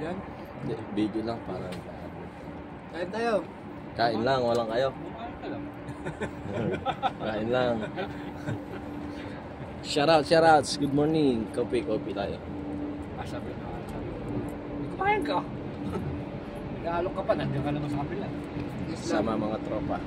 Yan. Video lang para. Kain tayo. Kain lang, walang kayo. Kain lang. Shoutouts. Good morning. Coffee tayo. Sabi na. Kumain ka. Nag-aalok ka pa, nandiyan ka naman sa kapila. Sama mga tropa.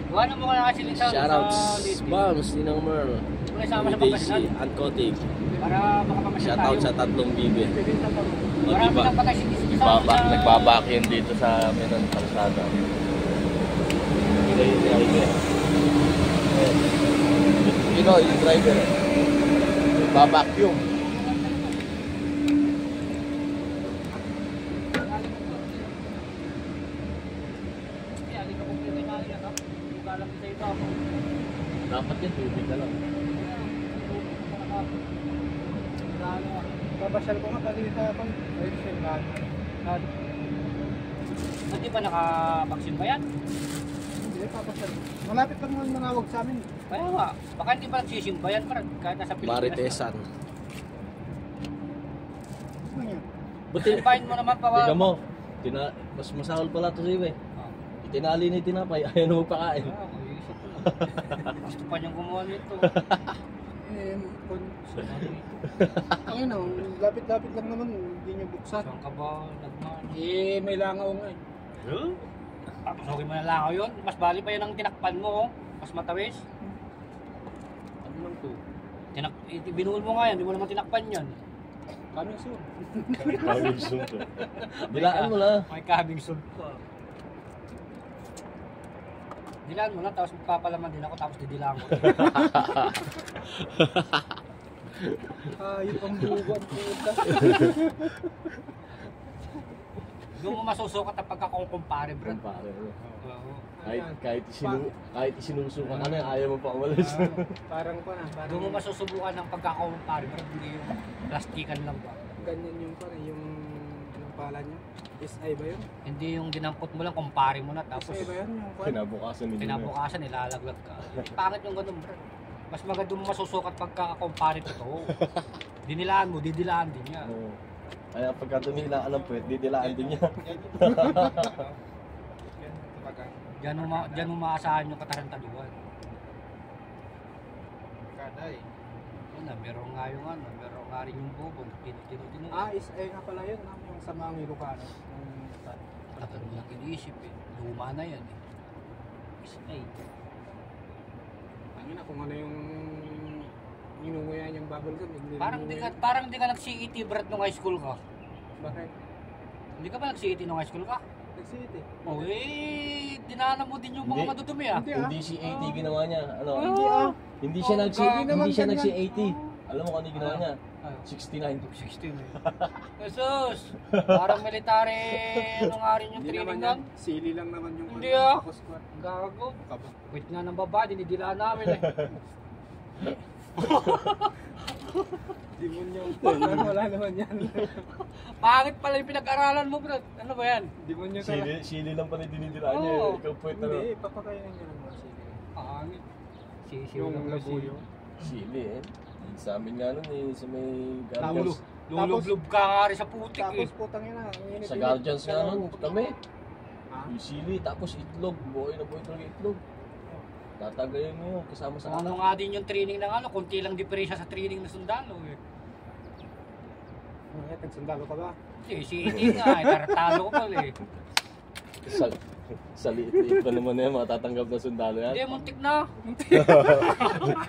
Gawa na mo ka nakasilita sa Shoutouts. Liti. Bams, Ninang Merl. Kung isama sa Daisy, Pangasinan. Ancotic. Para makapamasyal tayo. Shoutout sa tatlong bibi. O Marami diba? nang patay si Disney. Nagbabakyan dito sa Menon Kalsada. Yung driver. Yung driver. Babakyum. Dapat yan, tubig na lang. Babasyal ko nga kanina pang Hindi ba nakabaksin ba yan? Hindi, papasyal. Malapit lang naman manawag sa amin. Kaya nga, baka hindi pa nagsisimba yan para kahit nasa Pilipinas. Maritesan. Ano yan? Buti, Simpahin mo naman pa. tingnan mo. Mas masahol pala ito siya eh. Itinali ni tinapay, ayaw na magpakain. Gusto pa niyang gumawa nito. Ayun o, lapit-lapit lang naman, hindi niyo buksan. Saan ka ba nagman? May langaw nga eh. Papasukin mo na lang ako yun. Mas bali pa yun ang tinakpan mo. Oh. Mas matawis. Ano lang to? Binuhol mo nga yan. Di mo naman tinakpan yan. Coming soon. Coming soon to. Dilaan mo lang. May coming soon pa. Dilaan mo na. Tapos magpapalaman din ako. Tapos didilaan ko. Ayun ang buwan puta. Doon mo masusukat ang pagkakumpare, Brad. Kumpare. Oo. Kahit isinusuka ka na, ayaw mo pa umalis. Parang pa na. Doon mo masusubukan ng pagkakumpare, Brad. Hindi yung plastikan lang ba? Ganyan yung parang yung anong pala niya? SI ba yun? Hindi yung dinampot mo lang, kumpare mo na. Tapos SI ba yun? Yung kwan? Kinabukasan ninyo. kinabukasan, nilalaglag ka. Pangit yung ganun, Brad. Mas maganda mo masusukat pagka-compare totoo. Dinilaan mo, didilaan din niya. Oo. Kaya pagka tumila ka ng puwet, didilaan din niya. Diyan mo maasahan yung katarantaduhan. Kaday. Yun na, meron nga yung ano, meron nga rin yung bubong. Tino-tino. SI nga pala yun. Yung sa mga Ilocano. Tagal mo lang iniisip eh. Luma na yan eh. Ay, Ano na kung ano yung inunguyan yung bubble gum. parang di ka nag-CET, Brad, nung high school ka. Bakit? Hindi ka ba nag-CET nung high school ka? Nag-CET. Oh, dinaanan mo din yung mga Hindi. madudumi ah. Hindi si 80 ginawa niya. Ano? Hindi ah. Hindi siya nag naman hindi siya ganyan. nag 80. Alam mo kung ano yung ginawa niya? 69. 16 eh. Jesus! Parang military, ano nga rin yung Hindi naman training yan. nun. Sili lang naman yung Hindi ah. Tapos squat. Gago. Kaba. Quit nga ng baba, dinidilaan namin eh. Demonyo. Wala naman yan. Pangit pala yung pinag-aralan mo, bro. Ano ba yan? Demonyo talaga. Sili lang pala dinidiraan niya. Oo. Ikaw puwet ano? Hindi, papakainin niya ng mga sili. Pangit. Sisiw Yung lang labuyo. Sili eh. Sa amin nga nun eh, sa may Tapos, Guardians. lulublob ka nga rin sa putik eh. Tapos putang ina. Sa Guardians nga nun, kami. Ha? Yung sili, tapos itlog. Buhay na buhay talaga itlog. Tatagayin mo yun, kasama sa Ano nga din yung training ng ano, konti lang diferensya sa training ng sundalo eh. Bakit? Nagsundalo ka ba? Si Iti nga, tartalo ko pala eh. Sa liit pa naman yan, matatanggap na sundalo Hindi, yan. muntik na.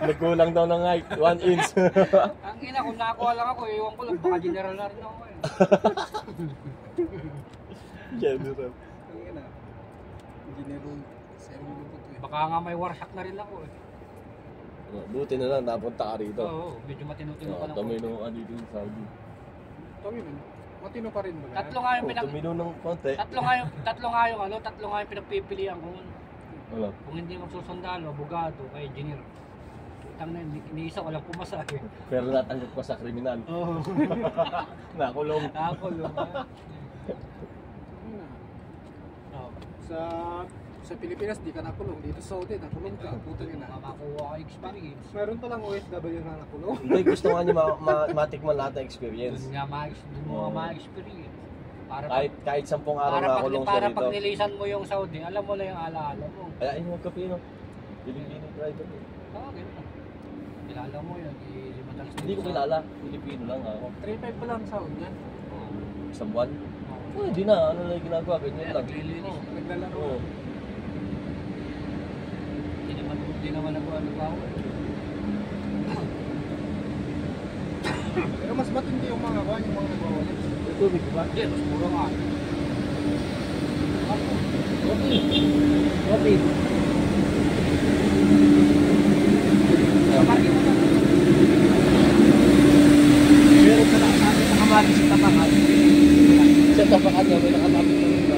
Nagkulang daw ng height, 1 inch. Ang ina, kung nakakuha lang ako, iwan ko lang, baka general na rin ako eh. General. Ang ina. Engineering. Baka nga may warsyak na rin ako eh. Buti na lang, napunta ka rito. Oo, medyo matino-tino pa lang. Tumino ka dito sa Saudi. Matino pa rin ba? Tatlo nga yung Tumino ng konti. tatlo nga yung pinagpipilian ko. Wala. Kung hindi magsusundalo, abogado, kay engineer. Tang na, iniisa walang pumasa eh. Pero natanggap ko sa kriminal. Oo. Nakulong. Ako yung Sa Sa Pilipinas, di ka nakulong. Dito sa Saudi, nakulong ka. Putang ina. Makuha ka experience. Meron palang OFW na nakulong. Hindi, gusto nga niya matikman lahat ng experience. Doon nga doon mo ma-experience. Para Kahit 10 araw nakulong siya para dito. pag nilisan mo yung Saudi, alam mo na yung alaala mo. Kaya yun yung Pilipino. Pilipino driver. Oo, ganun. Kilala mo yun. Madalas Hindi ko kilala. Pilipino lang ako. 3-5 pa lang sound yan. Isang buwan. Oh, hindi na. Ano na yung ginagawa? Ganyan lang. Naglilinis. Naglalaro. Oo. Hindi naman ako. Pero mas matindi yung mga kuhan, yung mga nagwawalis. Tubig ba? Hindi, mas mura nga. Coffee. Parking mo na. Meron ka lang sabi sa kamatis sa tapakan. Sa tapakan niya, may nakatapit na rin ba?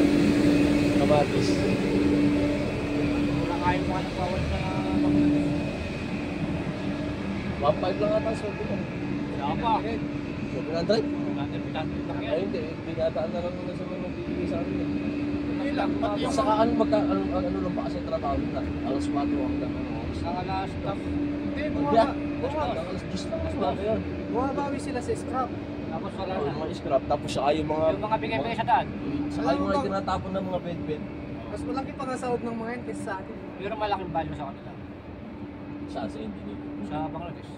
Kamatis. Wala nga yung mga nagwawal na 1.5 lang ata. So, wala pa. So, 100? Natin lang yan. Ay, hindi. Binataan na lang nila sa mga nagbibigay sa amin. Hindi lang, pati yung Saka ano lang ba kasi trabaho nila? Alas 4 hanggang ano. Saka na stop. Hindi, Hanggang alas 10 lang. Alas 4 yun. bumabawi sila sa scrap. Tapos wala Oo, na. yung mga scrap. Tapos saka yung mga... Yung mga bigay-bigay sa daan. Saka yung mga tinatapon ng mga bed-bed. Mas malaki pa nga sahod ng mga yan kaysa sa atin. Pero malaking value sa kanila. Saan sa engineer? Sa Bangladesh.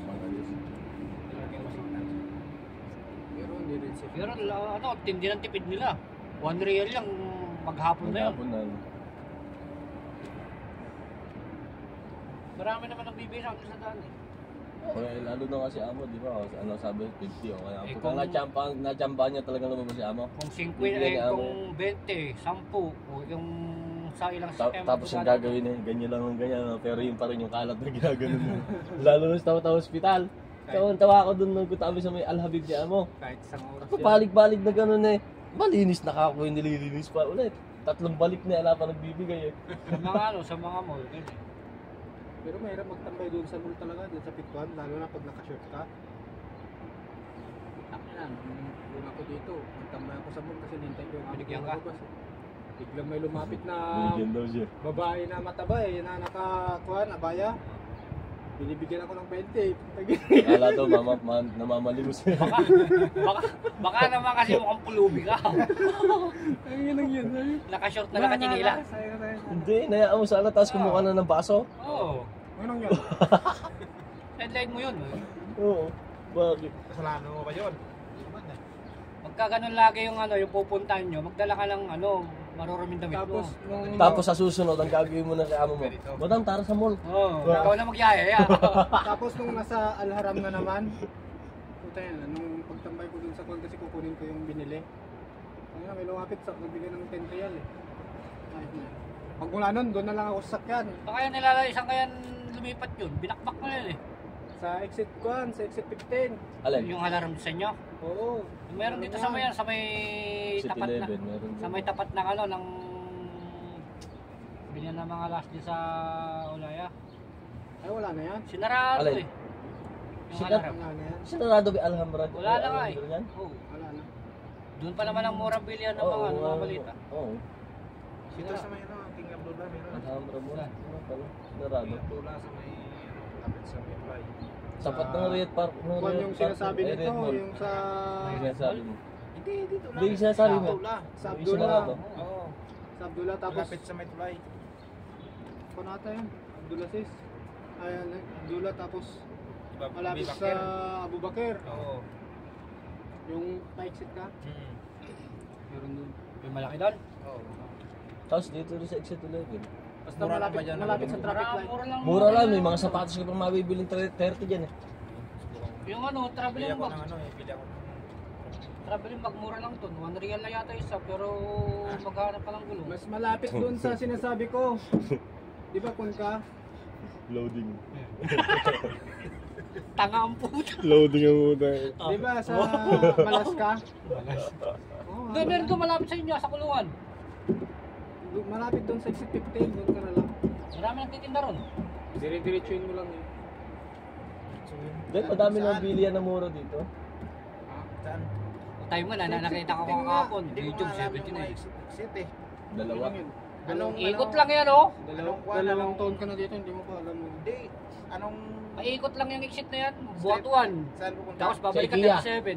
Pero hindi rin safe. Pero ano, tindi ng tipid nila. 1 real lang maghapon na yun. Maghapon na. Marami naman ang bibigay sa kanila sa daan eh. Eh, lalo na kasi amo, di ba? Ano sabi, 50 o kaya. Eh, Pagka na-champa niya talaga lumabas si amo. Kung 50, Bibigyan niya kung 20, 10, o yung sa ilang Tapos yung gagawin niya, ganyan lang ang ganyan, no? Pero yun pa rin yung kalat na ginaganon mo. Lalo na sa tawa-tawa hospital. Tawa ako dun nung kutabi sa may Al-Habib niya mo. Kahit isang oras yan. Papalig-balig na gano'n eh. Malinis na kako yung nililinis pa ulit. 3 balik na ala pa nagbibigay eh. Sa mga ano, sa mga mall. Ganyan. Pero mahirap magtambay doon sa mall talaga, doon sa Pituan, lalo na pag naka-shirt ka. Akin nung ako dito, nagtambay ako sa mall kasi nintay ko yung Binigyan ka? lumabas. Biglang may lumapit na Bigyan daw siya. babae na mataba eh, na nakakuhan, abaya. Binibigyan ako ng 20. Kala to, namamalimos eh. Baka naman kasi mukhang pulubi ka. Ay, yun lang yun. Naka-short na nakatinila. Hindi, nayaan mo sana tapos kumuha na ng baso. Oo. Ano yun? Headline mo yun. Oo. Bakit? Kasalanan mo ba yun? Pagka ganun lagi yung ano, yung pupuntahan nyo, magdala ka ng ano, maruruming damit mo. Tapos, nung... Tapos sa susunod, ang gagawin mo na kay amo mo. Madam, tara sa mall. Oo, ikaw na magyaya. Tapos nung nasa Al-Haram na naman, puta yan, nung pagtambay ko dun sa kwan kasi kukunin ko yung binili. Ayun, may lumapit sa nagbigay ng 10 real eh. Ayun na. Pag mula nun, doon na lang ako sa sakyan. Baka yan nilalaisan kaya lumipat yun. Binakbak mo yun eh. Sa exit kwan, sa exit 15. Alin? Yung alarm sa inyo. Oo. Meron dito sa may, Exit tapat na. 11, meron. Sa may tapat ng ano, ng binyan ng mga last dyan sa Ulaya. Ay, wala na yan. Sinarado Alin? eh. Yung Sikat? alarm. Wala na yan. Sinarado ba Alhambra? Wala na nga eh. Yan? Oo. Wala na. Doon pa naman ang murang bilihan ng mga, ng mga balita. Oo. Dito sa may ano, King Abdullah, meron. Alhambra mo na. Ano pala? Sinarado. Abdullah sa may lapit sa Metray. Sapat ng Red Park. Kwan yung sinasabi nito, yung sa... Yung sinasabi mo. Hindi, dito lang. Hindi, yung sinasabi mo. Sa Yung Abdullah. sinarado. Oo. Sa Abdullah tapos... Lapit sa Metulay. Kunata yun. Abdullah sis. Ayan, Abdullah tapos malapit sa Bakir. Abu Bakr. Oo. Yung pa-exit ka, meron dun. Yung malaki doon. Oo. Tapos dito rin sa exit 11. Basta Mura lang malapit, ba dyan? malapit sa traffic Mura, light. mura lang. Mura lang, may mga sapatos ka pang mabibiling 30 dyan eh. Yung ano, Bili traveling ako bag. ng ano eh. Bili ako ng... Traveling bag, mura lang to. 1 real na yata isa, pero maghanap ka ng gulong. Mas malapit dun sa sinasabi ko. Di ba kun ka? Loading. Tanga ang puta. Loading ang muna. Di ba sa Malaska? Oo, Doon, meron doon malapit sa inyo, sa kulungan. malapit dun sa exit 15, dun ka na lang. Marami nagtitinda ron. Dire-diretsuin mo lang yun. Dahil madami ng bilihan na mura dito. Saan? Tayo mo na, nakita ko Tingnan nga. kahapon. Hindi ko YouTube nga alam yung 70 na mga eh. exit eh. Dalawa. Yun lang yun. Anong Ikot lang yan, oh. Dalawang taon ka na dito, hindi mo pa alam mo. Hindi. Anong... Paikot lang yung exit na yan. Buwatuan. Saan pupunta? Tapos babalik ka Sa IKEA. 37.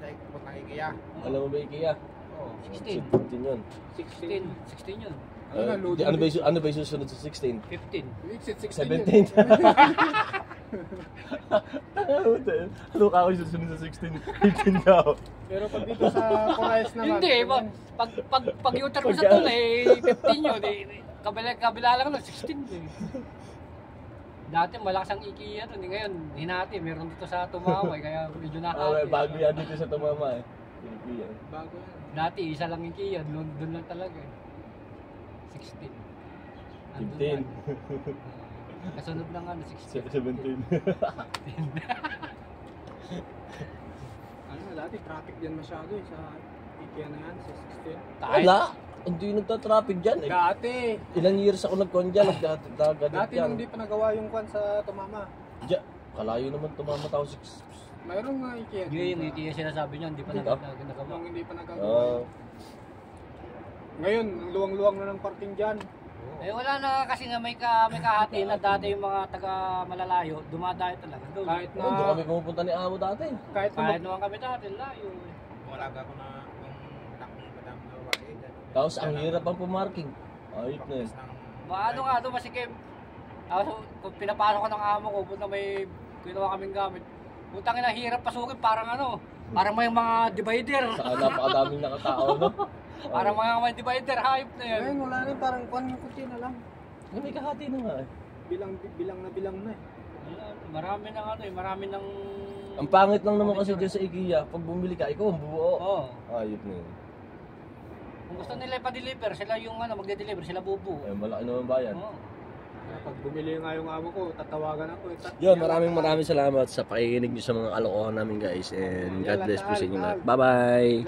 Sa pupuntang IKEA. Alam mo ba IKEA? Oo. 16. 16 yun. 16 yun. Ano ba yung susunod sa 16? 15. Exit 17. Ano ka ako yung susunod sa 16? 15 daw. Pero pag dito sa Corais naman. Hindi, pag U-turn mo sa tool, eh, 15 yun. Kabila lang nun, 16 eh. Dati malakas ang IKEA doon, ngayon hinati, meron dito sa Tumaway, kaya medyo nakati. Bago yan dito sa Tumama eh. IKEA. Bago yan. Dati isa lang IKEA, doon lang talaga eh. 16. Andun 15. lang. Kasunod ng 16. 17. Ano na, dati traffic din masyado eh, sa IKEA na yan, sa 16. Wala. Hindi nagta-traffic dyan eh. Dati! Ilang years ako nag-con dyan, nagdagat Dati yan. nung hindi pa nagawa yung kwan sa Tumama. Kalayo naman Tumama tao 6. Mayroong nga IKEA. Yung IKEA sinasabi nyo, hindi pa Hindi ka? nagagawa. Nung hindi pa nagagawa. Ngayon, ang luwang-luwang na ng parking dyan. Eh wala na kasi nga may kahati na dati yung mga taga malalayo, dumadayo talaga doon. Kahit na, Doon kami pumupunta ni Amo dati. kahit na, Kahit naman kami dati, layo eh. Wala ka ko na kung takong madam na wagi. Tapos ang hirap ang pumarking. Ayot na yun. Maano nga doon, masikim. Tapos kung pinapasok ko ng amo ko, punta may ginawa kaming gamit. Putang ina, hirap pasukin, parang parang may mga divider. Saka napakadaming nakatao, no? Parang mga divider, hype na yan. ngayon wala rin, parang kwan yung kuti na lang. May kahati na nga eh. Bilang na eh. Wala, marami ng marami ng... Ang pangit lang naman kasi dyan sa IKEA, pag bumili ka, ikaw ang buo. Oo. Ayot na yun. Kung gusto nila ipa-deliver, sila yung magde-deliver, sila bubu. Ay, malaki naman bayan. Oo. Kaya pag bumili nga yung amo ko, tatawagan ako eh. Yun, maraming salamat sa pakikinig nyo sa mga kalokohan namin guys. And God bless po sa inyo lahat. Bye-bye!